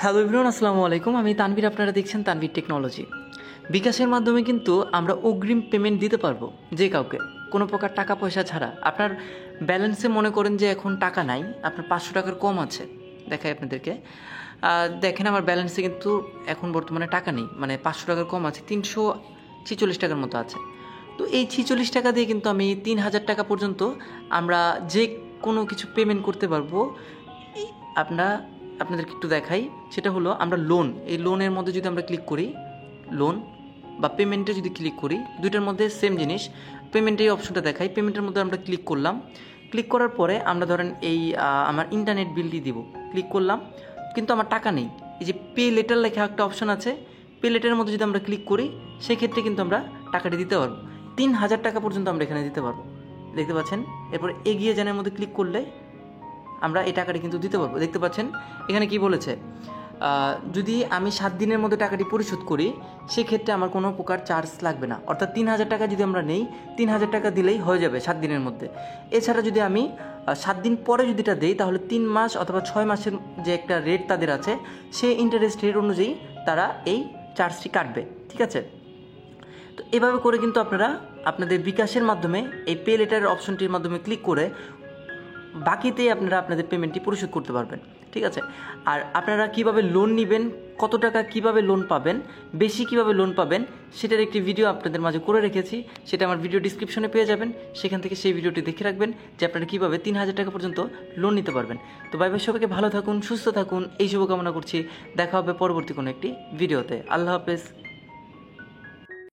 Hello everyone, আসসালামু আলাইকুম। আমি তানভীর, আপনারা দেখছেন তানভীর টেকনোলজি। বিকাশের মাধ্যমে কিন্তু আমরা অগ্রিম পেমেন্ট দিতে পারবো যে কাউকে, কোনো প্রকার টাকা পয়সা ছাড়া। আপনার ব্যালেন্সে মনে করেন যে এখন টাকা নাই, আপনার 500 টাকার কম আছে, দেখাই আপনাদেরকে। দেখেন আমার ব্যালেন্সে কিন্তু এখন বর্তমানে টাকা নেই, মানে 500 টাকার কম আছে, 346 টাকার মতো আছে। তো এই 46 টাকা দিয়ে কিন্তু আমি 3000 টাকা পর্যন্ত আমরা যে কোনো কিছু পেমেন্ট করতে পারবো। আপনাদেরকে একটু দেখাই, সেটা হলো আমরা এই লোনের মধ্যে যদি আমরা ক্লিক করি, লোন বা পেমেন্টে যদি ক্লিক করি, দুইটার মধ্যে সেম জিনিস, পেমেন্টের এই অপশনটা দেখাই। পেমেন্টের মধ্যে আমরা ক্লিক করলাম, ক্লিক করার পরে আমরা ধরেন আমার ইন্টারনেট বিলটি দিব, ক্লিক করলাম, কিন্তু আমার টাকা নেই। এই যে পে লেটার লেখা একটা অপশন আছে, পে লেটারের মধ্যে যদি আমরা ক্লিক করি, সেক্ষেত্রে কিন্তু আমরা টাকাটি দিতে পারবো। 3000 টাকা পর্যন্ত আমরা এখানে দিতে পারবো, দেখতে পাচ্ছেন। এরপর এগিয়ে জানার মধ্যে ক্লিক করলে আমরা এই টাকাটি কিন্তু দিতে পারবো। দেখতে পাচ্ছেন এখানে কি বলেছে, যদি আমি 7 দিনের মধ্যে টাকাটি পরিশোধ করি, সেক্ষেত্রে আমার কোনো প্রকার চার্জ লাগবে না। অর্থাৎ 3000 টাকা যদি আমরা নেই, 3000 টাকা দিলেই হয়ে যাবে 7 দিনের মধ্যে। এছাড়া যদি আমি 7 দিন পরে যদি এটা দিই, তাহলে 3 মাস অথবা 6 মাসের যে একটা রেট তাদের আছে, সেই ইন্টারেস্ট রেট অনুযায়ী তারা এই চার্জটি কাটবে, ঠিক আছে। তো এভাবে করে কিন্তু আপনারা আপনাদের বিকাশের মাধ্যমে এই পে লেটারের অপশনটির মাধ্যমে ক্লিক করে বাকিতেই আপনারা আপনাদের পেমেন্টটি পরিশোধ করতে পারবেন, ঠিক আছে। আর আপনারা কিভাবে লোন নেবেন, কত টাকা কিভাবে লোন পাবেন, বেশি কিভাবে লোন পাবেন, সেটার একটি ভিডিও আপনাদের মাঝে করে রেখেছি। সেটা আমার ভিডিও ডিসক্রিপশনে পেয়ে যাবেন, সেখান থেকে সেই ভিডিওটি দেখে রাখবেন যে আপনারা কীভাবে 3000 টাকা পর্যন্ত লোন নিতে পারবেন। তো ভাই সবাইকে ভালো থাকুন, সুস্থ থাকুন, এই শুভকামনা করছি। দেখা হবে পরবর্তী কোনো একটি ভিডিওতে। আল্লাহ হাফেজ।